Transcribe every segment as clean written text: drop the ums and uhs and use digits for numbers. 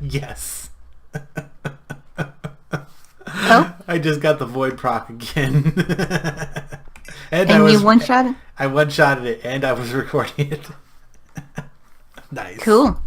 Yes. Oh? I just got the void proc again. And you one-shot it? I one-shotted it, and I was recording it. Nice. Cool.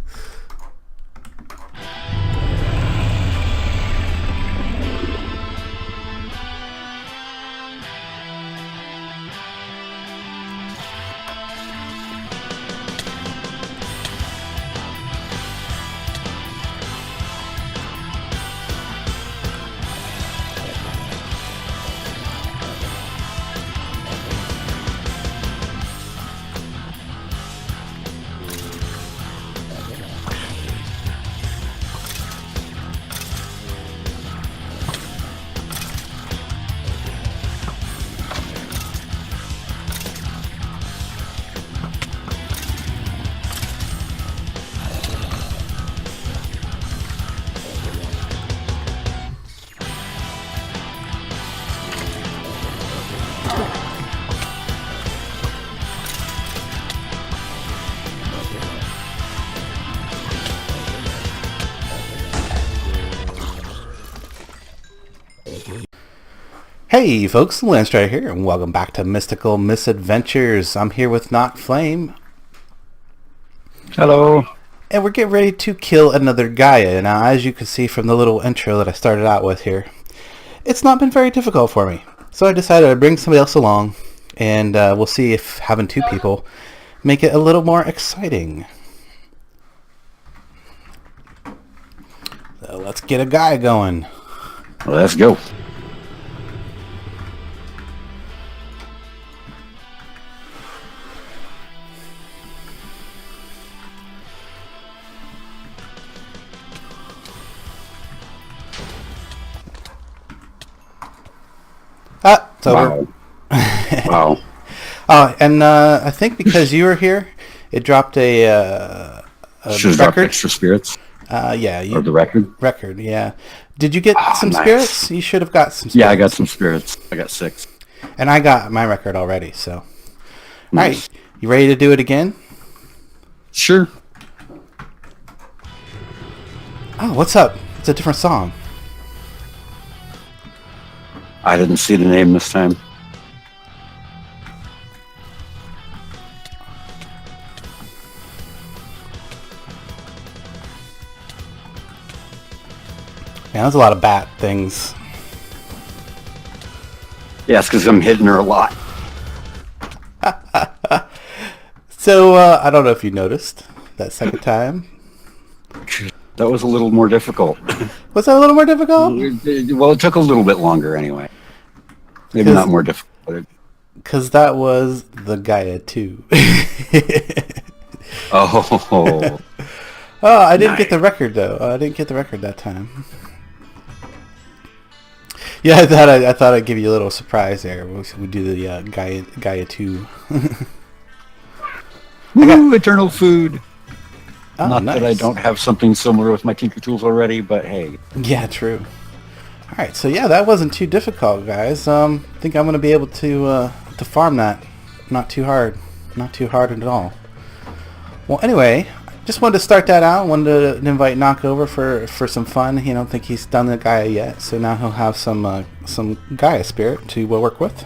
Hey folks, Landstryder here, and welcome back to Mystical Misadventures. I'm here with Nachtflame. Hello. And we're getting ready to kill another Gaia. Now, as you can see from the little intro that I started out with here, it's not been very difficult for me. So I decided to bring somebody else along, and we'll see if having two people make it a little more exciting. So let's get a Gaia going. Let's go. Ah, it's over. Wow. Oh, and I think because you were here, it dropped a Should have dropped extra spirits. Yeah. Or the record. Record, yeah. Did you get some nice. spirits? You should have got some spirits. Yeah, I got some spirits. I got 6. And I got my record already, so. Nice. Alright, you ready to do it again? Sure. Oh, what's up? It's a different song. I didn't see the name this time. Man, there's a lot of bat things. Yeah, it's because I'm hitting her a lot. So, I don't know if you noticed that second time. That was a little more difficult. Was that a little more difficult? Well, it took a little bit longer anyway. Maybe not more difficult. Because that was the Gaia 2. Oh. Oh, I didn't get the record though. I didn't get the record that time. Yeah, I thought I'd give you a little surprise there. We do the Gaia 2. Woo, eternal food. Oh, Not nice. that I don't have something similar with my tinker tools already, but hey. Yeah, true. All right, so yeah, that wasn't too difficult, guys. I think I'm gonna be able to farm that. Not too hard at all. Well, anyway, just wanted to start that out. Wanted to invite Knock over for some fun. You don't think he's done the Gaia yet, so now he'll have some Gaia spirit to work with.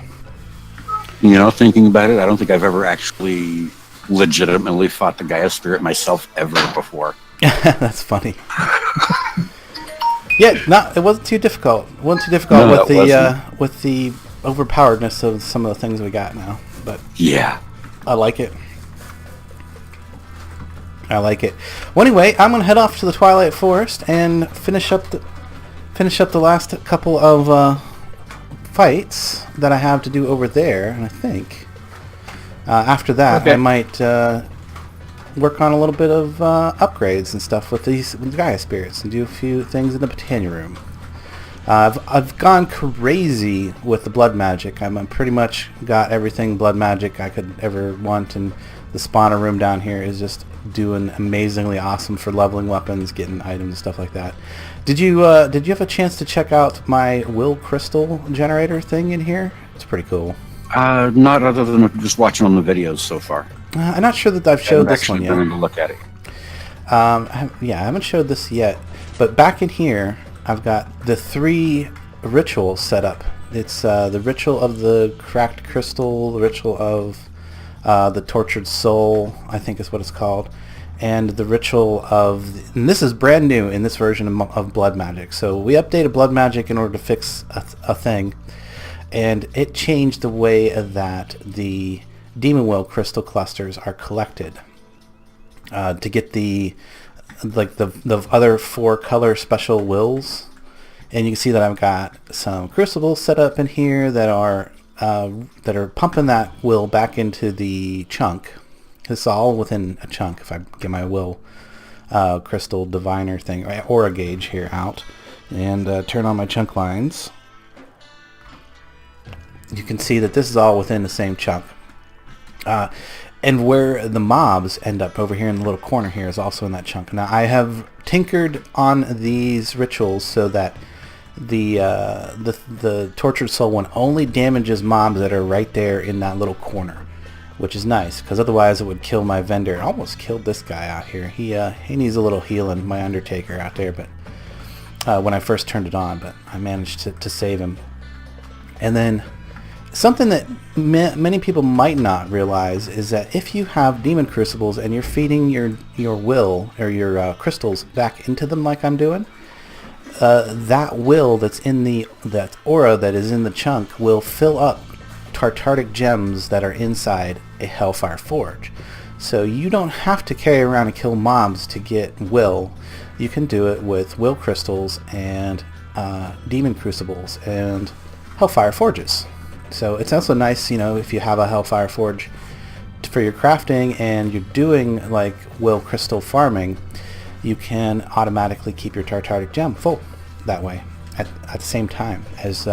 You know, thinking about it, I don't think I've ever actually legitimately fought the Gaia spirit myself ever before. That's funny. Yeah, it wasn't too difficult. It wasn't too difficult with the overpoweredness of some of the things we got now. But yeah, I like it. Well, anyway, I'm gonna head off to the Twilight Forest and finish up the last couple of fights that I have to do over there. And I think after that, I might work on a little bit of upgrades and stuff with the Gaia spirits and do a few things in the Botania room. I've gone crazy with the blood magic. I'm pretty much got everything blood magic I could ever want, and the spawner room down here is just doing amazingly awesome for leveling weapons, getting items and stuff like that. Did you have a chance to check out my will crystal generator thing in here? It's pretty cool. Not other than just watching on the videos so far. I'm not sure that I've showed this one yet. I haven't actually been to look at it. Yeah, I haven't showed this yet, but back in here, I've got the 3 rituals set up. It's the ritual of the cracked crystal, the ritual of the tortured soul, I think is what it's called, and the ritual of, and this is brand new in this version of Blood Magic. So we updated Blood Magic in order to fix a thing, and it changed the way that the Demon Will crystal clusters are collected. To get the other 4 color special wills, and you can see that I've got some crucibles set up in here that are pumping that will back into the chunk. This is all within a chunk. If I get my will crystal diviner thing, aura gauge here out, and turn on my chunk lines, you can see that this is all within the same chunk. And where the mobs end up over here in the little corner here is also in that chunk. Now I have tinkered on these rituals so that the tortured soul one only damages mobs that are right there in that little corner, which is nice, because otherwise it would kill my vendor. It almost killed this guy out here. He needs a little healing, my Undertaker out there, but when I first turned it on, but I managed to save him. And then something that many people might not realize is that if you have demon crucibles and you're feeding your will or your crystals back into them like I'm doing, that will that's in that aura that is in the chunk will fill up Tartaric gems that are inside a Hellfire Forge. So you don't have to carry around and kill mobs to get will. You can do it with will crystals and demon crucibles and Hellfire Forges. So it's also nice, if you have a Hellfire Forge for your crafting and you're doing like will crystal farming, you can automatically keep your Tartaric gem full that way at the same time as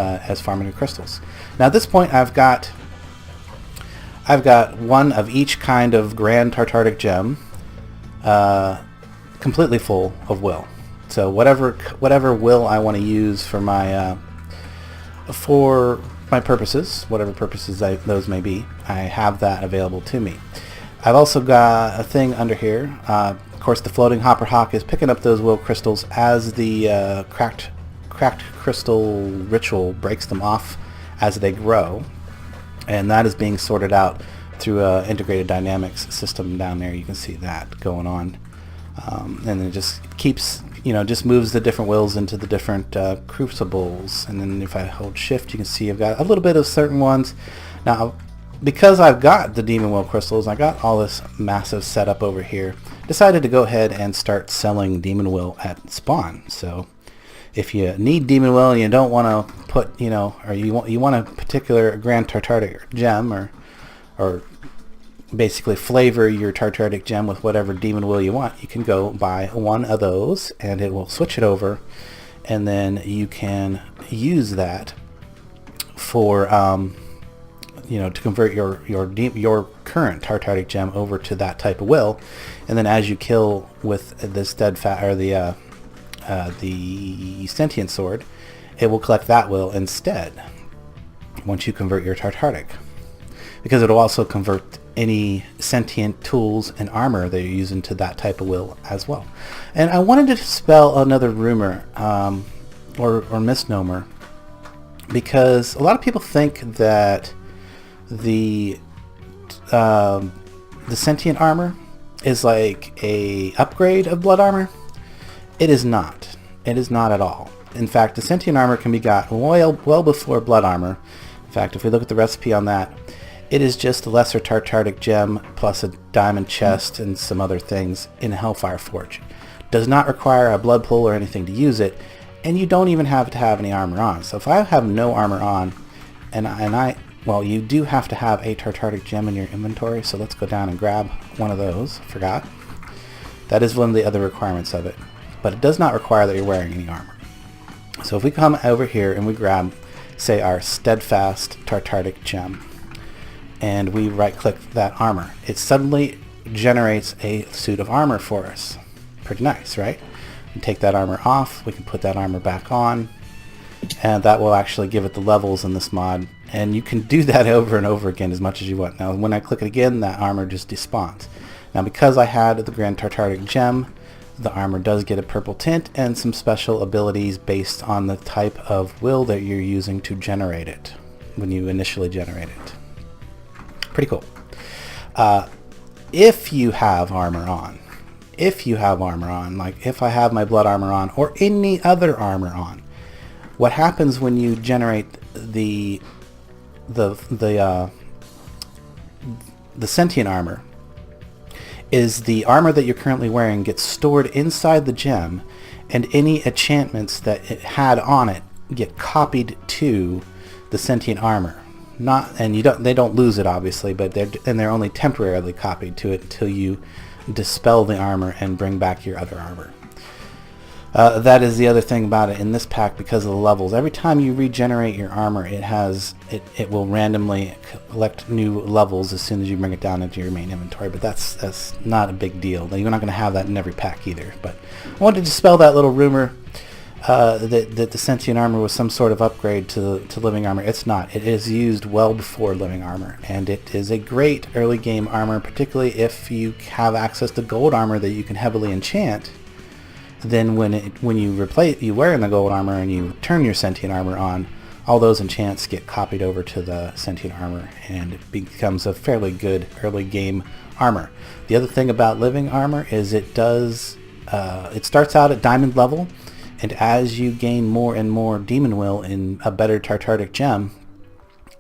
farming your crystals. Now at this point I've got 1 of each kind of Grand Tartaric gem completely full of will. So whatever will I want to use for my purposes, whatever purposes those may be, I have that available to me. I've also got a thing under here. Of course, the floating hopper hawk is picking up those will crystals as the cracked crystal ritual breaks them off as they grow, and that is being sorted out through a integrated dynamics system down there. You can see that going on, and then it just keeps, just moves the different wills into the different crucibles. And then if I hold shift, you can see I've got a little bit of certain ones. Now, because I've got the demon will crystals, I got all this massive setup over here, decided to go ahead and start selling demon will at spawn. So if you need demon will and you don't want to put, or you want a particular Grand Tartaric gem, or basically flavor your Tartaric gem with whatever demon will you want, you can go buy 1 of those and it will switch it over, and then you can use that for to convert your current Tartaric gem over to that type of will. And then as you kill with the steadfast or the sentient sword, it will collect that will instead once you convert your Tartaric, because it'll also convert any sentient tools and armor that you're using to that type of will as well. And I wanted to dispel another rumor or misnomer, because a lot of people think that the sentient armor is like a upgrade of blood armor. It is not. It is not at all. In fact, the sentient armor can be got well before blood armor. In fact, if we look at the recipe on that, it is just a lesser Tartaric gem plus a diamond chest and some other things in a Hellfire Forge. Does not require a blood pool or anything to use it, and you don't even have to have any armor on. So if I have no armor on, well, you do have to have a Tartaric gem in your inventory, so let's go down and grab one of those. Forgot. That is one of the other requirements of it, but it does not require that you're wearing any armor. So if we come over here and we grab, say, our steadfast Tartaric gem, and we right-click that armor, it suddenly generates a suit of armor for us. Pretty nice, right? We take that armor off, we can put that armor back on, and that will actually give it the levels in this mod. And you can do that over and over again as much as you want. Now, when I click it again, that armor just despawns. Now, because I had the Grand Tartaric gem, The armor does get a purple tint and some special abilities based on the type of will that you're using to generate it when you initially generate it. Pretty cool. If you have armor on, like if I have my blood armor on or any other armor on, what happens when you generate the sentient armor is the armor that you're currently wearing gets stored inside the gem, and any enchantments that it had on it get copied to the sentient armor. They don't lose it obviously, but they're only temporarily copied to it until you dispel the armor and bring back your other armor. That is the other thing about it in this pack because of the levels. Every time you regenerate your armor, it will randomly collect new levels as soon as you bring it down into your main inventory. But that's not a big deal. You're not going to have that in every pack either. But I wanted to dispel that little rumor that the sentient armor was some sort of upgrade to living armor. It's not. It is used well before living armor, and it is a great early game armor, particularly if you have access to gold armor that you can heavily enchant. Then when you wear in the gold armor and you turn your sentient armor on, all those enchants get copied over to the sentient armor, and it becomes a fairly good early game armor. The other thing about living armor is it starts out at diamond level, and as you gain more and more demon will in a better Tartaric gem,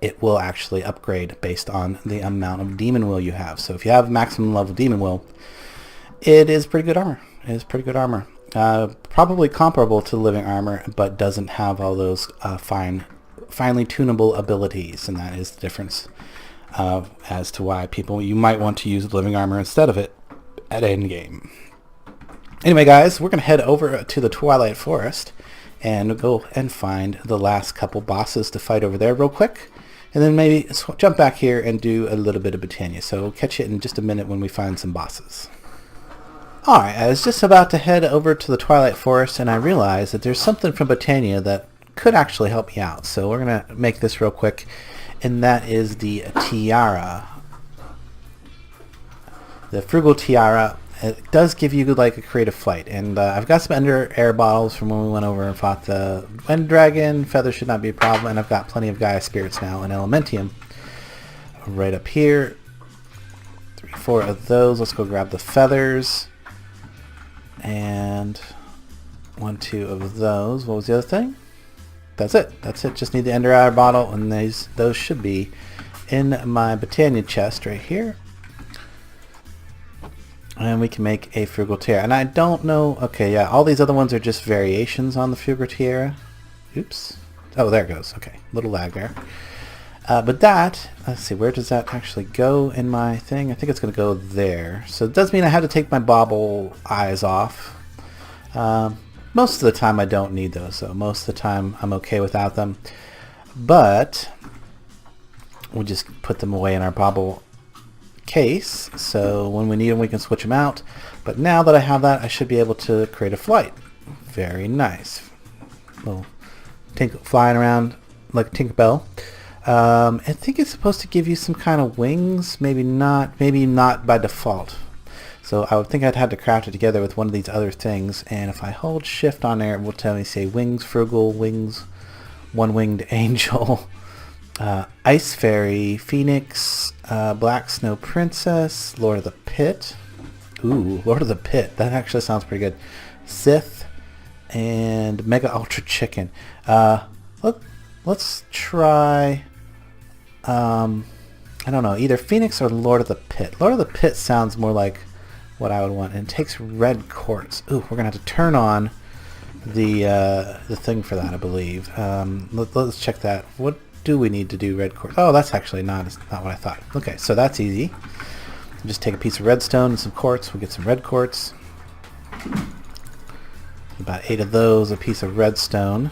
it will actually upgrade based on the amount of demon will you have. So if you have maximum level demon will, it is pretty good armor. Probably comparable to living armor, but doesn't have all those finely tunable abilities, and that is the difference as to why you might want to use living armor instead of it at endgame. Anyway, guys, we're going to head over to the Twilight Forest and go and find the last couple bosses to fight over there real quick, and then maybe jump back here and do a little bit of Botania. So we'll catch you in just a minute when we find some bosses. Alright, I was just about to head over to the Twilight Forest, and I realized that there's something from Botania that could actually help me out. So we're going to make this real quick, and that is the tiara. The Frugal Tiara. It does give you like a creative flight, and I've got some Ender Air bottles from when we went over and fought the Wind Dragon. Feather should not be a problem, and I've got plenty of Gaia Spirits now and Elementium. Right up here. 3-4 of those. Let's go grab the feathers. And 1-2 of those. What was the other thing? That's it. Just need the Ender Air bottle, and those should be in my Botania chest right here. And we can make a Frugal Tiara. And I don't know... Okay, yeah, all these other ones are just variations on the Frugal Tiara. Oops. Oh, there it goes. Okay, little lag there. But that... Let's see, where does that actually go in my thing? I think it's going to go there. So it does mean I have to take my bobble eyes off. Most of the time I don't need those, so most of the time I'm okay without them. But we'll just put them away in our bobble case, so when we need them we can switch them out. But now that I have that, I should be able to create a flight. Very nice. Little flying around like a Tinkerbell. I think it's supposed to give you some kind of wings. Maybe not by default. So I would think I'd have to craft it together with one of these other things, and if I hold shift on there, it will tell me, say, wings, frugal, wings, one-winged angel, ice fairy, phoenix, black snow princess, lord of the pit. Ooh, lord of the pit. That actually sounds pretty good. Sith and mega ultra chicken. Let's try, I don't know, either Phoenix or Lord of the Pit. Lord of the Pit sounds more like what I would want, and it takes red quartz. Ooh, we're going to have to turn on the thing for that, I believe. Let's check that. What do we need to do red quartz? Oh, that's actually not what I thought. Okay, so that's easy. Just take a piece of redstone and some quartz. We'll get some red quartz. About 8 of those, a piece of redstone.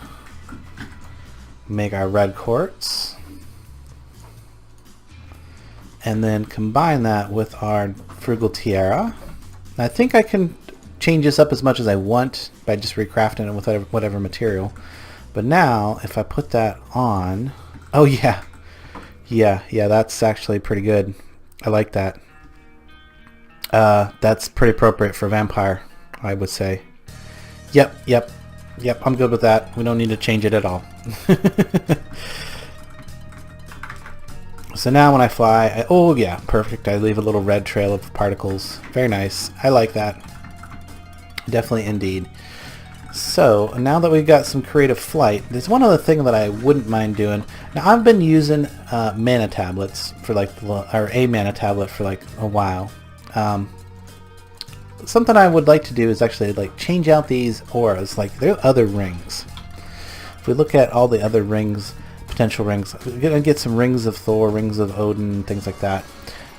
Make our red quartz, and then combine that with our Frugal Tiara. I think I can change this up as much as I want by just recrafting it with whatever material. But now, if I put that on, oh yeah, that's actually pretty good. I like that. That's pretty appropriate for Vampire I would say. Yep, I'm good with that. We don't need to change it at all. So now when I fly, oh yeah, perfect. I leave a little red trail of particles. Very nice. I like that. Definitely indeed. So now that we've got some creative flight, there's one other thing that I wouldn't mind doing. Now I've been using mana tablets for like, or a mana tablet for like a while. Something I would like to do is actually like change out these auras. Like there are other rings. If we look at all the other rings, potential rings, we're gonna get some rings of Thor, rings of Odin, things like that.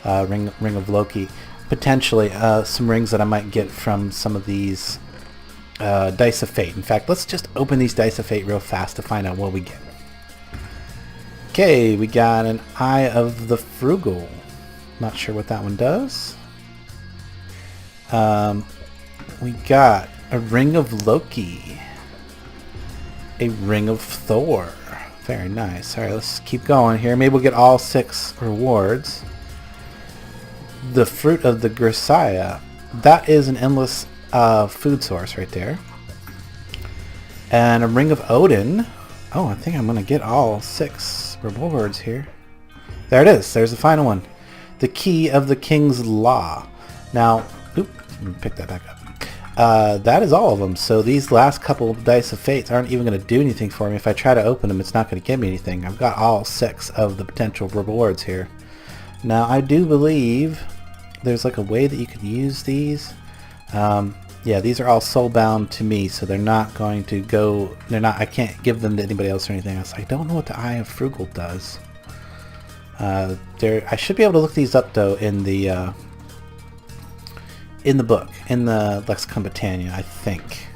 Ring of Loki. Potentially some rings that I might get from some of these Dice of Fate. In fact, let's just open these Dice of Fate real fast to find out what we get. Okay, we got an Eye of the Frugal. Not sure what that one does. We got a Ring of Loki. A Ring of Thor. Very nice. Alright, let's keep going here. Maybe we'll get all 6 rewards. The Fruit of the Grisaya. That is an endless food source right there. And a Ring of Odin. Oh, I think I'm going to get all 6 rewards here. There it is. There's the final one. The Key of the King's Law. Now, oops, let me pick that back up. That is all of them. So these last couple of Dice of Fates aren't even going to do anything for me. If I try to open them, it's not going to give me anything. I've got all 6 of the potential rewards here. Now, I do believe there's like a way that you could use these. Yeah, these are all soulbound to me, so they're not going to go... I can't give them to anybody else or anything else. I don't know what the Eye of Frugal does. I should be able to look these up, though, in the book, in the Lexicon Botania, I think.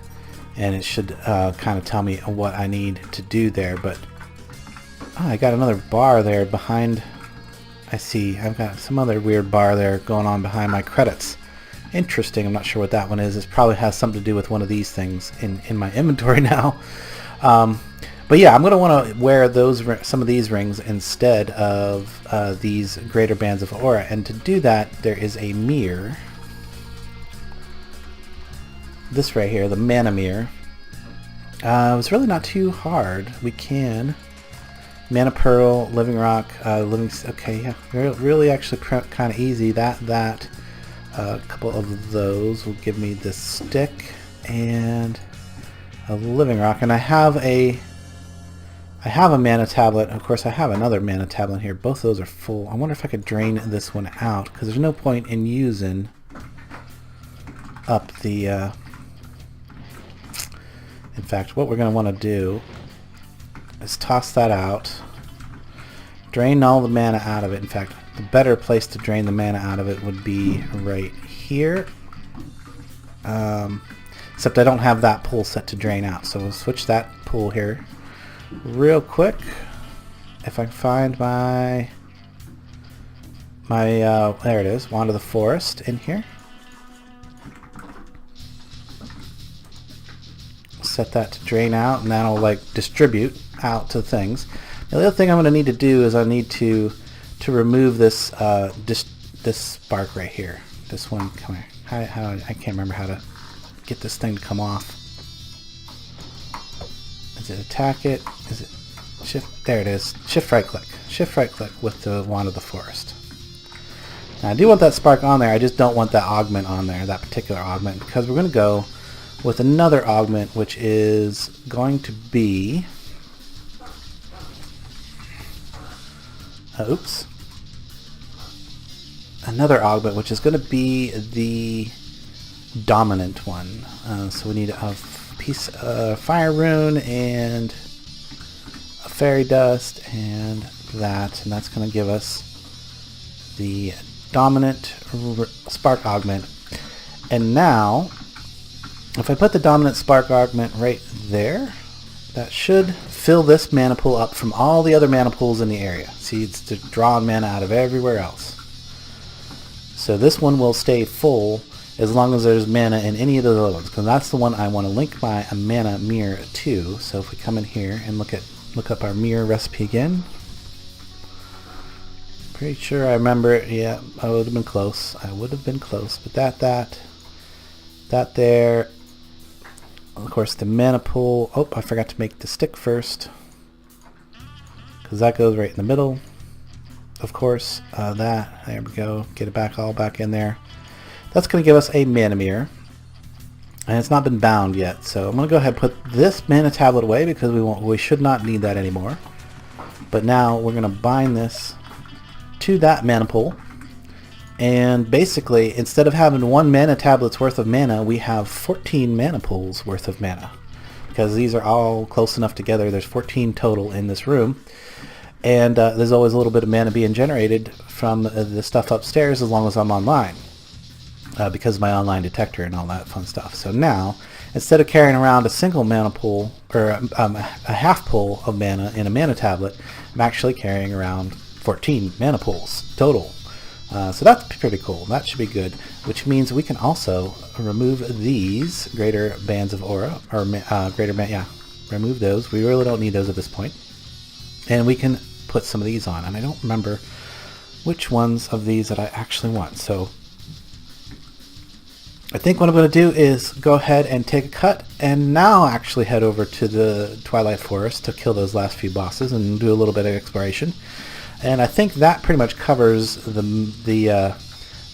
And it should kind of tell me what I need to do there, but... Oh, I got another bar there behind... I see, I've got some other weird bar there going on behind my credits. Interesting, I'm not sure what that one is. It probably has something to do with one of these things in my inventory now. But yeah, I'm going to want to wear some of these rings instead of these greater bands of aura. And to do that, there is a mirror. This right here, the mana mirror. It's really not too hard. We can... Mana Pearl, Living Rock, okay, yeah, really actually kind of easy. A couple of those will give me this stick and a Living Rock, and I have a mana tablet. Of course, I have another mana tablet here. Both of those are full. I wonder if I could drain this one out, because there's no point in using up the... In fact, what we're going to want to do is toss that out, drain all the mana out of it. In fact, the better place to drain the mana out of it would be right here. Except I don't have that pool set to drain out, so we'll switch that pool here real quick. If I can find my there it is, Wand of the Forest in here. Set that to drain out, and that'll like distribute out to things. Now, the other thing I'm going to need to do is I need to remove this this spark right here. This one, come here. I can't remember how to get this thing to come off. Is it attack it? Is it shift? There it is. Shift right click. Shift right click with the Wand of the Forest. Now I do want that spark on there. I just don't want that augment on there, that particular augment, because we're going to go with another augment, which is going to be... oops. Another augment, which is going to be the dominant one. So we need a piece of fire rune and a fairy dust and that's going to give us the dominant spark augment. And now, if I put the dominant spark augment right there, that should fill this mana pool up from all the other mana pools in the area. See, it's drawing mana out of everywhere else. So this one will stay full as long as there's mana in any of the other ones, because that's the one I want to link my mana mirror to. So if we come in here and look up our mirror recipe again. Pretty sure I remember it. Yeah, I would have been close. But That there. Of course, the mana pool. Oh, I forgot to make the stick first. Because that goes right in the middle. Of course, there we go. Get it back, all back in there. That's going to give us a mana mirror. And it's not been bound yet. So I'm going to go ahead and put this mana tablet away because we should not need that anymore. But now we're going to bind this to that mana pool. And basically, instead of having one mana tablet's worth of mana, we have 14 mana pools worth of mana. Because these are all close enough together. There's 14 total in this room. And there's always a little bit of mana being generated from the stuff upstairs as long as I'm online. Because of my online detector and all that fun stuff. So now, instead of carrying around a single mana pool, or a half pool of mana in a mana tablet, I'm actually carrying around 14 mana pools total. So that's pretty cool. That should be good. Which means we can also remove these greater bands of aura, or remove those. We really don't need those at this point. And we can put some of these on. And I don't remember which ones of these that I actually want. So I think what I'm going to do is go ahead and take a cut and now actually head over to the Twilight Forest to kill those last few bosses and do a little bit of exploration. And I think that pretty much covers the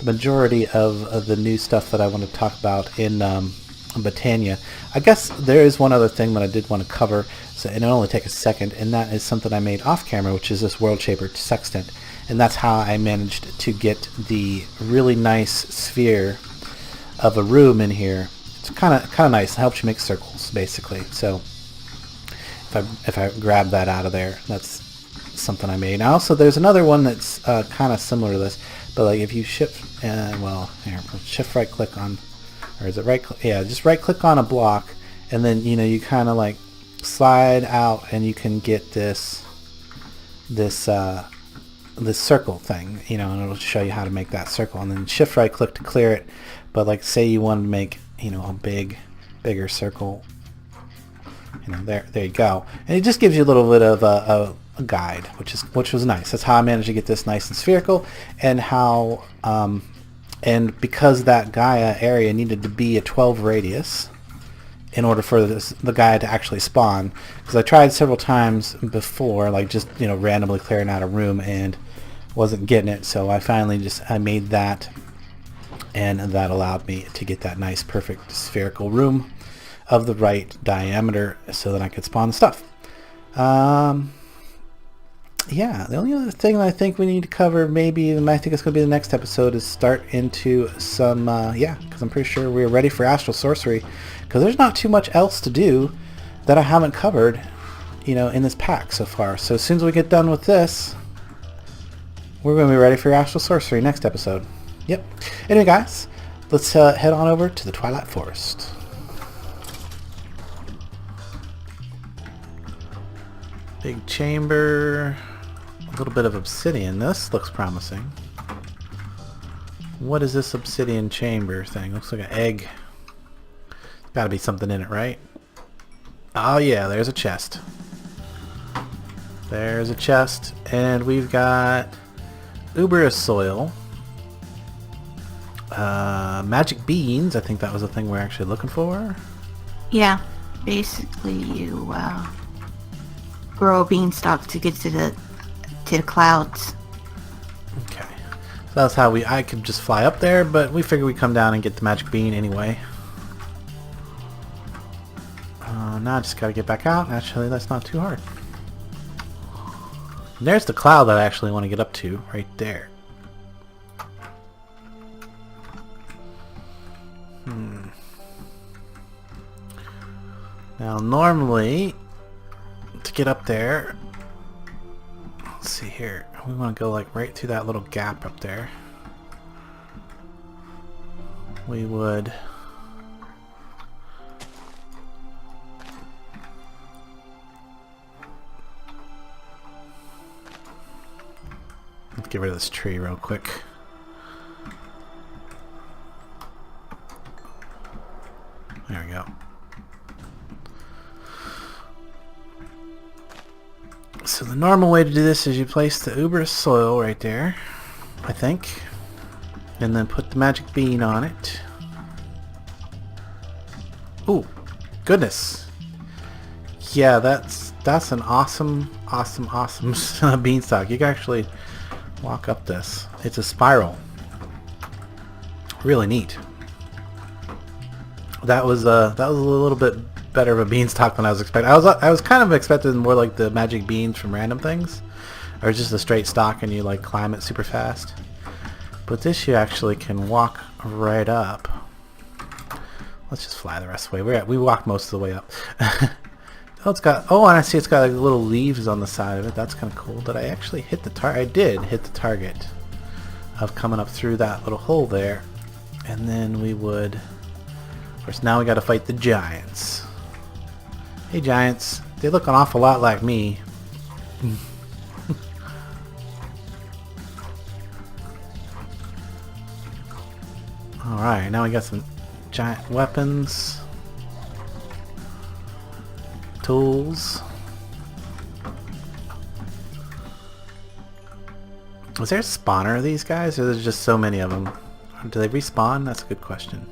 majority of the new stuff that I want to talk about in Botania. I guess there is one other thing that I did want to cover, and it'll only take a second, and that is something I made off camera, which is this World Shaper Sextant. And that's how I managed to get the really nice sphere of a room in here. It's kind of nice. It helps you make circles, basically. So if I grab that out of there, that's something I made. Now also there's another one that's kind of similar to this, but like if you shift shift right click on, or is it right click? Yeah, just right click on a block, and then you kind of like slide out, and you can get this circle thing, and it'll show you how to make that circle, and then shift right click to clear it. But like say you want to make a bigger circle, there you go, and it just gives you a little bit of a guide, which was nice. That's how I managed to get this nice and spherical, and how and because that Gaia area needed to be a 12 radius in order for the Gaia to actually spawn, because I tried several times before, like just randomly clearing out a room and wasn't getting it. So I finally I made that, and that allowed me to get that nice perfect spherical room of the right diameter so that I could spawn the stuff. Yeah, the only other thing I think we need to cover, maybe, and I think it's going to be the next episode, is start into some, because I'm pretty sure we're ready for Astral Sorcery, because there's not too much else to do that I haven't covered, in this pack so far. So as soon as we get done with this, we're going to be ready for Astral Sorcery next episode. Yep. Anyway, guys, let's head on over to the Twilight Forest. Big chamber. A little bit of obsidian. This looks promising. What is this obsidian chamber thing? Looks like an egg. Got to be something in it, right? Oh yeah, there's a chest. There's a chest, and we've got Uberous soil, magic beans. I think that was the thing we're actually looking for. Yeah, basically you grow a beanstalk to get to the clouds. Okay, so that's how I could just fly up there, but we figured we'd come down and get the magic bean anyway. Now I just gotta get back out. Actually, that's not too hard. And there's the cloud that I actually want to get up to, right there. Now normally, to get up there, let's see here, we want to go like right through that little gap up there. We would let's get rid of this tree real quick. There we go. So the normal way to do this is you place the Uberous soil right there, I think, and then put the magic bean on it. Ooh, goodness. Yeah, that's an awesome beanstalk. You can actually walk up this. It's a spiral. Really neat. That was a little bit better of a beanstalk than I was expecting. I was kind of expecting more like the magic beans from random things, or just a straight stalk and you like climb it super fast. But this you actually can walk right up. Let's just fly the rest of the way. We walked most of the way up. Oh, and I see it's got like little leaves on the side of it. That's kind of cool. Did I actually hit the target? I did hit the target of coming up through that little hole there. And then we would... Of course, now we got to fight the giants. Hey, giants. They look an awful lot like me. Alright, now we got some giant weapons. Tools. Was there a spawner of these guys, or there's just so many of them? Do they respawn? That's a good question.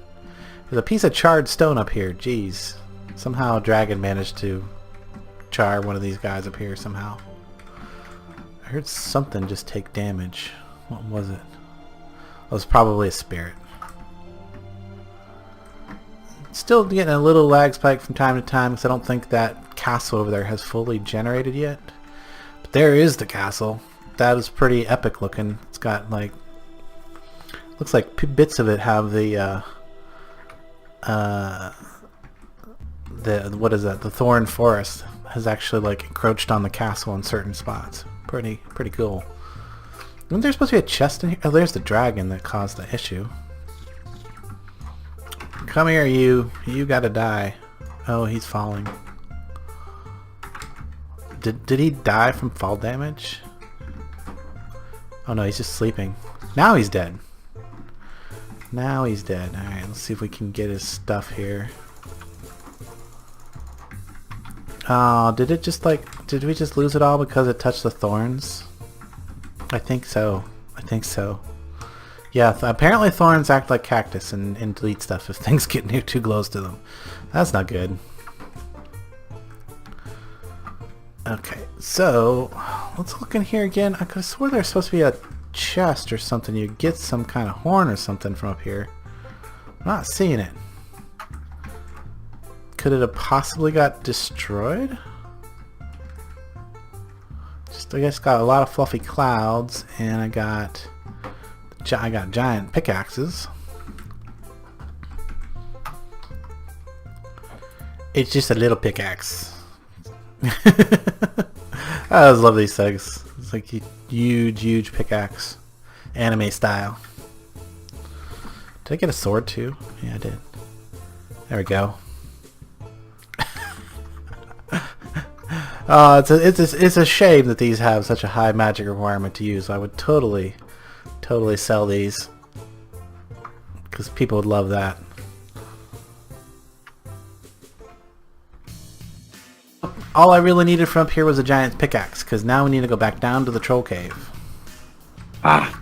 There's a piece of charred stone up here. Jeez. Somehow a dragon managed to char one of these guys up here somehow. I heard something just take damage. What was it? It was probably a spirit. Still getting a little lag spike from time to time because I don't think that castle over there has fully generated yet. But there is the castle. That is pretty epic looking. It's got like... Looks like bits of it have the what is that? The thorn forest has actually like encroached on the castle in certain spots. Pretty cool. Isn't there supposed to be a chest in here? Oh, there's the dragon that caused the issue. Come here, you. You gotta die. Oh, he's falling. Did he die from fall damage? Oh no, he's just sleeping. Now he's dead. Now he's dead. Alright, let's see if we can get his stuff here. Oh, did it just like... Did we just lose it all because it touched the thorns? I think so. I think so. Yeah, apparently thorns act like cactus and delete stuff if things get near too close to them. That's not good. Okay, so let's look in here again. I could have swore there's supposed to be a chest or something. You get some kind of horn or something from up here. I'm not seeing it. Could it have possibly got destroyed? Just, I guess, got a lot of fluffy clouds, and I got giant pickaxes. It's just a little pickaxe. I always love these things. It's like a huge pickaxe, anime style. Did I get a sword too? Yeah, I did. There we go. It's a shame that these have such a high magic requirement to use. I would totally sell these because people would love that. All I really needed from up here was a giant pickaxe, because now we need to go back down to the troll cave. Ah.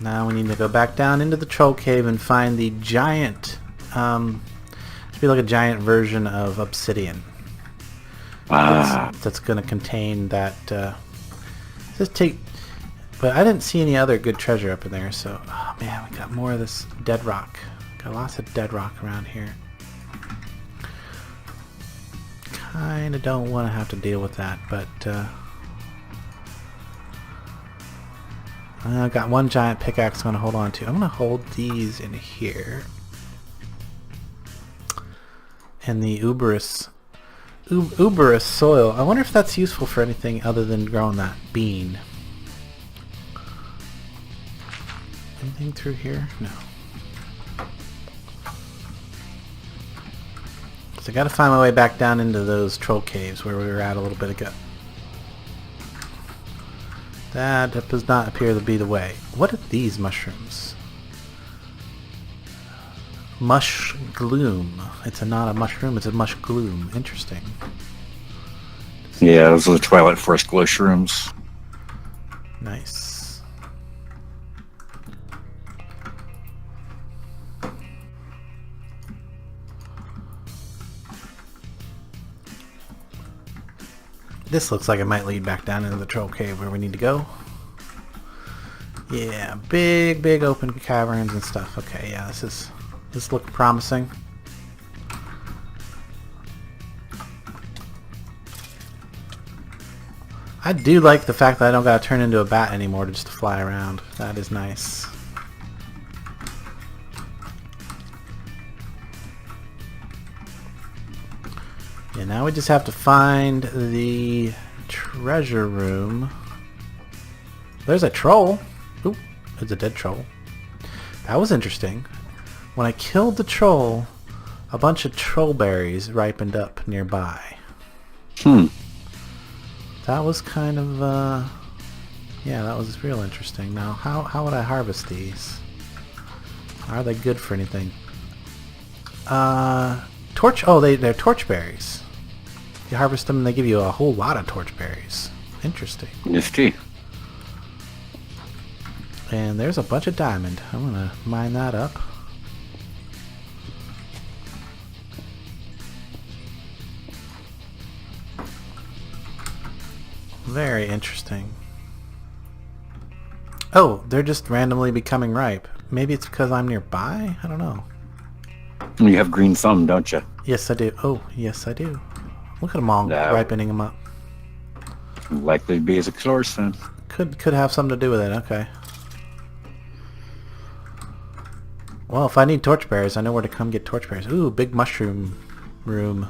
Now we need to go back down into the troll cave and find the giant, should be like a giant version of obsidian. That's going to contain that, but I didn't see any other good treasure up in there, so, oh man, we got more of this dead rock. Got lots of dead rock around here. Kinda don't want to have to deal with that, but I've got one giant pickaxe I'm going to hold on to. I'm going to hold these in here. And the uberous soil. I wonder if that's useful for anything other than growing that bean. Anything through here? No. So I gotta find my way back down into those troll caves where we were at a little bit ago. That does not appear to be the way. What are these mushrooms? Mush gloom. It's not a mushroom, it's a mush gloom. Interesting. Yeah, those are the Twilight Forest glow shrooms. Nice. This looks like it might lead back down into the troll cave where we need to go. Yeah, big open caverns and stuff. Okay, yeah, this looks promising. I do like the fact that I don't gotta turn into a bat anymore to just fly around. That is nice. Yeah, now we just have to find the treasure room. There's a troll. Oop, there's a dead troll. That was interesting. When I killed the troll, a bunch of troll berries ripened up nearby. That was kind of, yeah, that was real interesting. Now, how would I harvest these? Are they good for anything? They're torch berries. You harvest them and they give you a whole lot of torch berries. Interesting. Nifty. And there's a bunch of diamond. I'm gonna mine that up. Very interesting. Oh, they're just randomly becoming ripe. Maybe it's because I'm nearby? I don't know. You have green thumb, don't you? Yes, I do. Oh, yes, I do. Look at them all ripening them up. Likely to be as a source then. Could have something to do with it. Okay. Well, if I need torchbearers, I know where to come get torchbearers. Ooh, big mushroom room.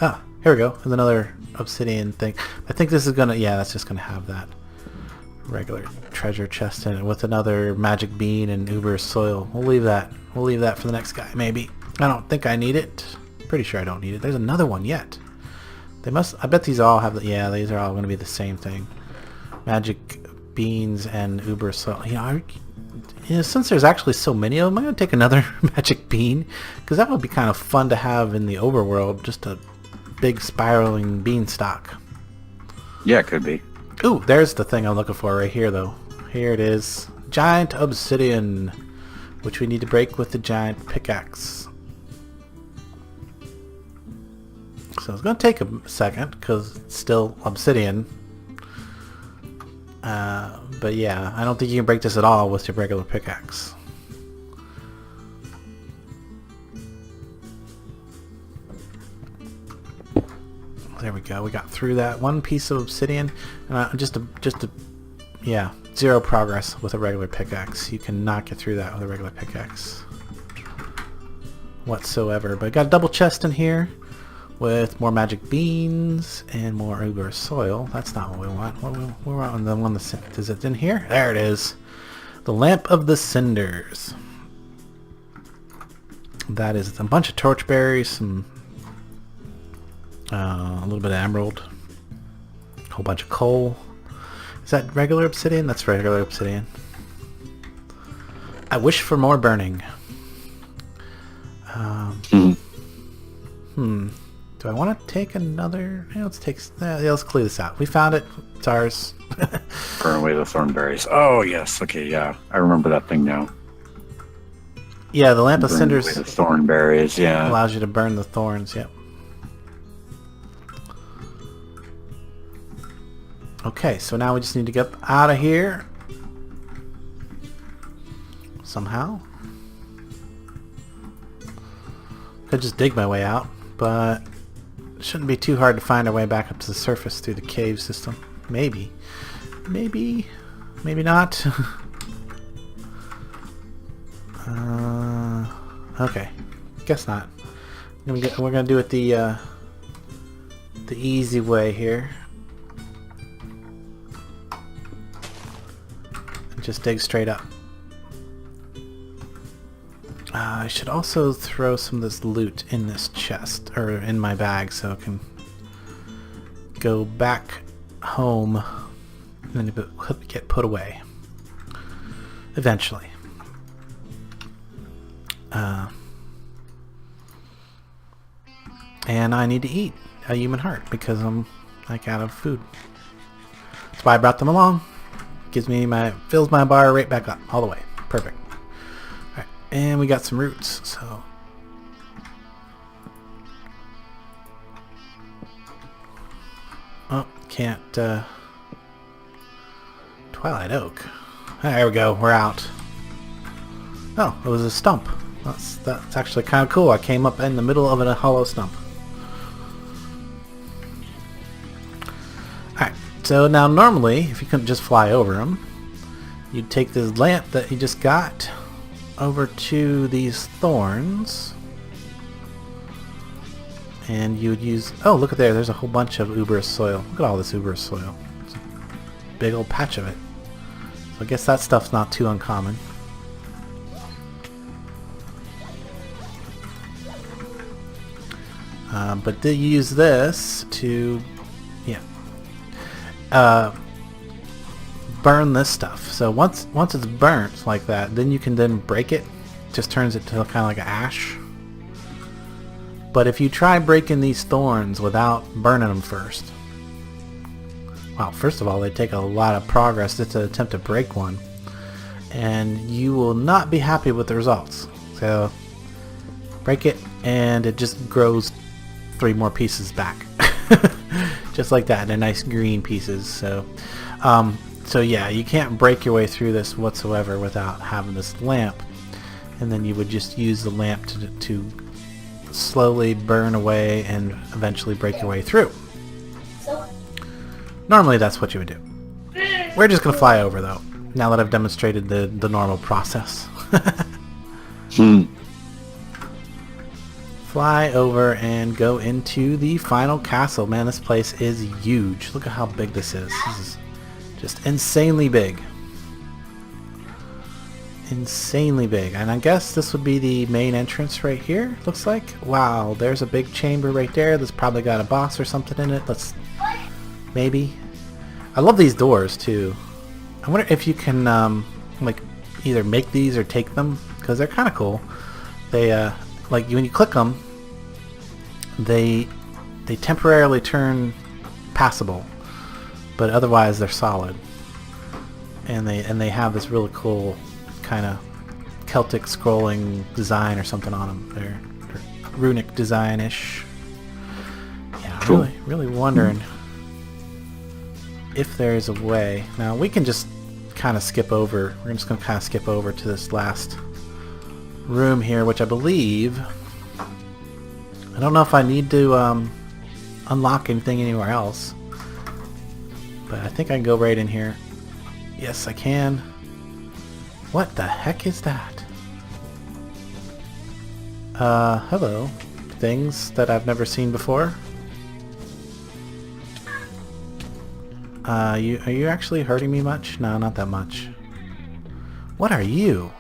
Ah, here we go. There's another obsidian thing. I think this is gonna, yeah, that's just gonna have that regular treasure chest in it with another magic bean and uber soil. We'll leave that. We'll leave that for the next guy, maybe. I don't think I need it. Pretty sure I don't need it. There's another one yet. They must, I bet these all have the, yeah, these are all gonna be the same thing. Magic beans and uber soil. Since there's actually so many of them, I'm going to take another magic bean, because that would be kind of fun to have in the overworld, just a big spiraling beanstalk. Yeah, it could be. Ooh, there's the thing I'm looking for right here, though. Here it is. Giant obsidian, which we need to break with the giant pickaxe. So it's going to take a second, because it's still obsidian. But yeah, I don't think you can break this at all with your regular pickaxe. There we go. We got through that one piece of obsidian. Yeah, 0 progress with a regular pickaxe. You cannot get through that with a regular pickaxe whatsoever. But I got a double chest in here with more magic beans and more uber soil. That's not what we want. We want the one that is it in here? There it is. The lamp of the cinders. That is a bunch of torchberries, some a little bit of emerald, a whole bunch of coal. Is that regular obsidian? That's regular obsidian. I wish for more burning. Do I want to take another? Yeah, let's clear this out. We found it. It's ours. Burn away the thornberries. Oh yes. Okay. Yeah, I remember that thing now. Yeah, the lamp of Burn cinders. away the thornberries. Yeah. Allows you to burn the thorns. Yep. Okay, so now we just need to get out of here somehow. Could just dig my way out, but it shouldn't be too hard to find our way back up to the surface through the cave system. Maybe not. Okay, guess not. We're gonna do it the easy way here. And just dig straight up. I should also throw some of this loot in this chest, or in my bag, so I can go back home and then get put away. Eventually. And I need to eat a human heart because I'm like out of food. That's why I brought them along. Fills my bar right back up all the way. Perfect. Alright, and we got some roots, so Oh, can't, Twilight Oak. There we go, we're out. Oh, it was a stump. That's actually kind of cool. I came up in the middle of a hollow stump. Alright, so now normally, if you couldn't just fly over them, you'd take this lamp that you just got over to these thorns, and you would use... Oh, look at there. There's a whole bunch of uberous soil. Look at all this uberous soil. It's a big old patch of it. So I guess that stuff's not too uncommon. But they use this to, burn this stuff. So once it's burnt like that, then you can then break it. Just turns it to kind of like an ash. But if you try breaking these thorns without burning them first, well, first of all, they take a lot of progress to attempt to break one, and you will not be happy with the results. So break it, and it just grows 3 more pieces back. Just like that. They're nice green pieces. So yeah, you can't break your way through this whatsoever without having this lamp. And then you would just use the lamp to slowly burn away and eventually break your way through. Normally that's what you would do. We're just going to fly over though, now that I've demonstrated the normal process. Fly over and go into the final castle. Man, this place is huge. Look at how big this is. This is just insanely big. Insanely big. And I guess this would be the main entrance right here, looks like. Wow, there's a big chamber right there. That's probably got a boss or something in it. Maybe. I love these doors too. I wonder if you can like either make these or take them, because they're kind of cool. They like when you click them, they temporarily turn passable, but otherwise they're solid. And they have this really cool kind of Celtic scrolling design or something on them. They're runic design-ish. Yeah, Cool. really wondering if there's a way. Now we can just kind of skip over. We're just going to kind of skip over to this last room here, which I believe... I don't know if I need to unlock anything anywhere else, but I think I can go right in here. Yes, I can. What the heck is that? Hello. Things that I've never seen before. Are you actually hurting me much? No, not that much. What are you?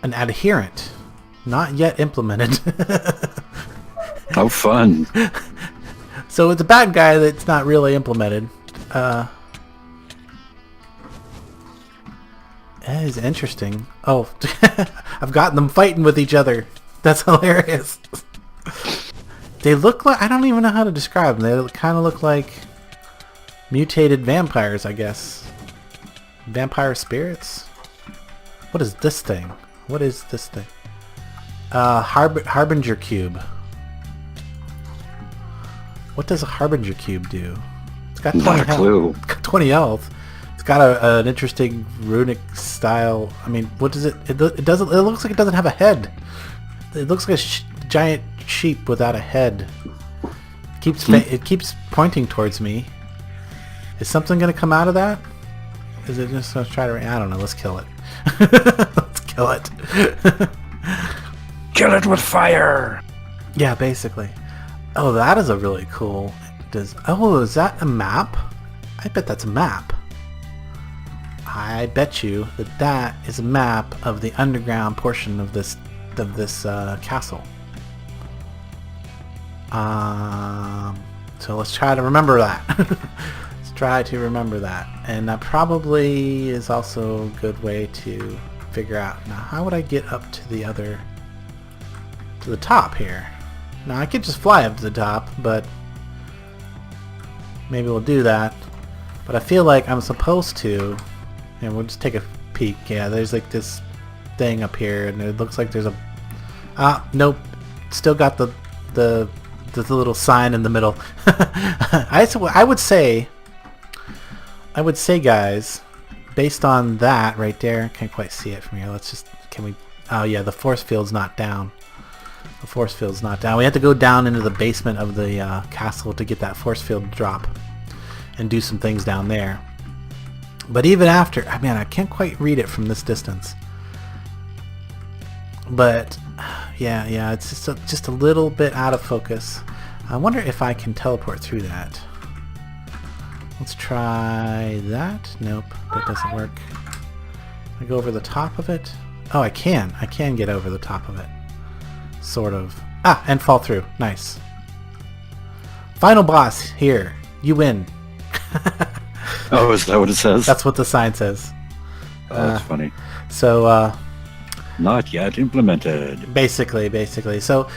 An adherent. Not yet implemented. How fun. So it's a bad guy that's not really implemented. That is interesting. Oh, I've gotten them fighting with each other. That's hilarious. They look like... I don't even know how to describe them. They kind of look like mutated vampires, I guess. Vampire spirits? What is this thing? What is this thing? Harbinger Cube. What does a Harbinger Cube do? It's got 20 Not a health. clue. It's got 20 health. It's got an interesting runic style. I mean, what does it... It doesn't... It looks like it doesn't have a head. It looks like a giant sheep without a head. It keeps pointing towards me. Is something going to come out of that? Is it just going to try to... I don't know. Let's kill it. Let's kill it. Kill it with fire! Yeah, basically. Oh, that is a really cool... Oh, is that a map? I bet that's a map. I bet you that is a map of the underground portion of this castle. So let's try to remember that. Let's try to remember that. And that probably is also a good way to figure out. Now, how would I get up to the top here? Now, I could just fly up to the top, but maybe we'll do that. But I feel like I'm supposed to, and we'll just take a peek. Yeah, there's like this thing up here, and it looks like there's a... nope. Still got the There's a little sign in the middle. I would say, guys, based on that right there, can't quite see it from here. Let's just, oh yeah, the force field's not down. The force field's not down. We have to go down into the basement of the castle to get that force field drop and do some things down there. But even after, I mean, I can't quite read it from this distance. But yeah, it's just a little bit out of focus. I wonder if I can teleport through that. Let's try that. Nope, that doesn't work. I go over the top of it. Oh, I can get over the top of it. Sort of. Ah, and fall through. Nice. Final boss here. You win. Oh, is that what it says? That's what the sign says. Oh, that's funny. So, not yet implemented. Basically. So,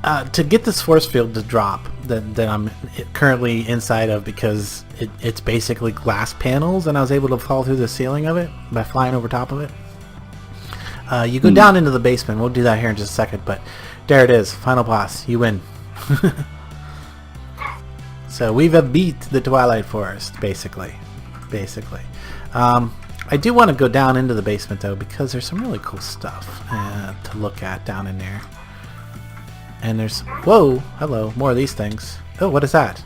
to get this force field to drop that I'm currently inside of, because it's basically glass panels, and I was able to fall through the ceiling of it by flying over top of it. You go down into the basement. We'll do that here in just a second, but there it is. Final boss. You win. So we've beat the Twilight Forest, basically. I do want to go down into the basement, though, because there's some really cool stuff to look at down in there. And there's... Whoa! Hello. More of these things. Oh, what is that?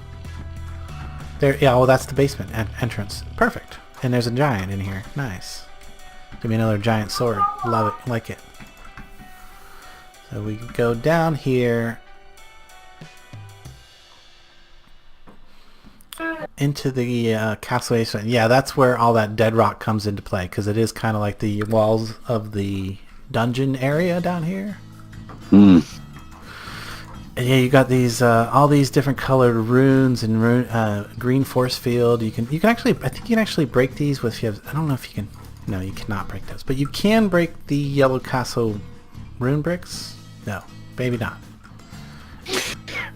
There. Yeah, well, that's the basement entrance. Perfect. And there's a giant in here. Nice. Give me another giant sword. Love it. Like it. So we go down here into the castle basement. Yeah, that's where all that dead rock comes into play, because it is kind of like the walls of the dungeon area down here. And yeah, you got these all these different colored runes and green force field. You can actually, I think you can actually break these with, if you have, I don't know if you can. No, you cannot break those, but you can break the yellow castle rune bricks. No, maybe not.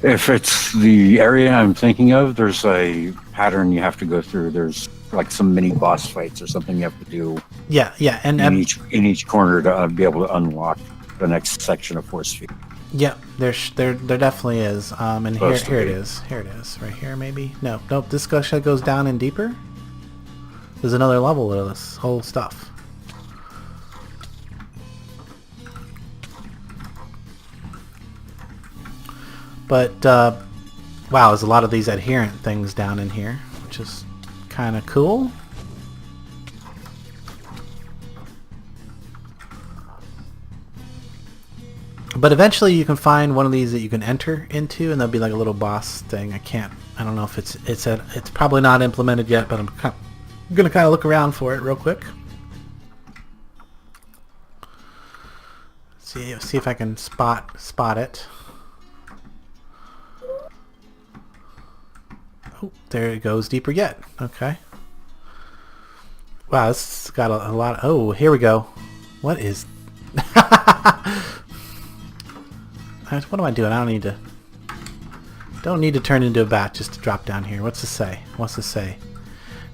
If it's the area I'm thinking of, there's a pattern you have to go through. There's like some mini boss fights or something you have to do. Yeah, and in each corner to be able to unlock the next section of force field. Yeah, there definitely is. And here it is. Here it is. Right here, maybe. Nope. This actually goes down in deeper. There's another level of this whole stuff. But, wow, there's a lot of these adherent things down in here, which is kind of cool. But eventually you can find one of these that you can enter into, and there'll be like a little boss thing. I don't know if it's probably not implemented yet, but I'm going to kind of look around for it real quick. See if I can spot it. Oh, there it goes, deeper yet. Okay. Wow, this has got a lot. Oh, here we go. What is... What am I doing? I don't need to turn into a bat just to drop down here. What's this say?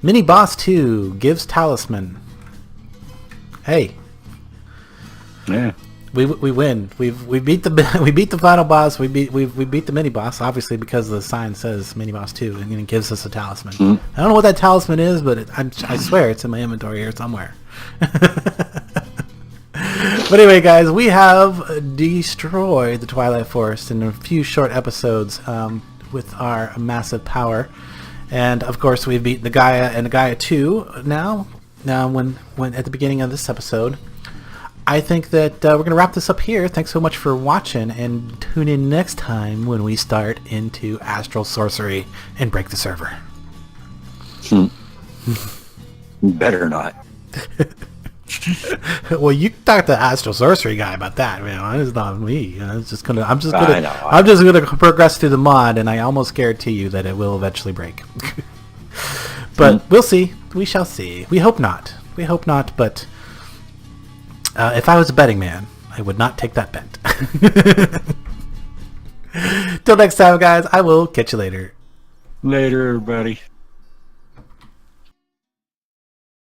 Mini boss 2 gives talisman. Hey. Yeah. We win. We beat the final boss. We beat the mini boss, obviously, because the sign says mini boss 2 and it gives us a talisman. I don't know what that talisman is, but I swear it's in my inventory here somewhere. But anyway, guys, we have destroyed the Twilight Forest in a few short episodes with our massive power, and of course we've beaten the Gaia and the Gaia 2 now. When at the beginning of this episode, I think that we're going to wrap this up here. Thanks so much for watching, and tune in next time when we start into Astral Sorcery and break the server. Better not. Well, you talk to the Astral Sorcery guy about that, man. It's not me. I'm just gonna progress through the mod, and I almost guarantee you that it will eventually break. But we'll see. We shall see. We hope not. But if I was a betting man, I would not take that bet. Till next time, guys. I will catch you later. Later, everybody.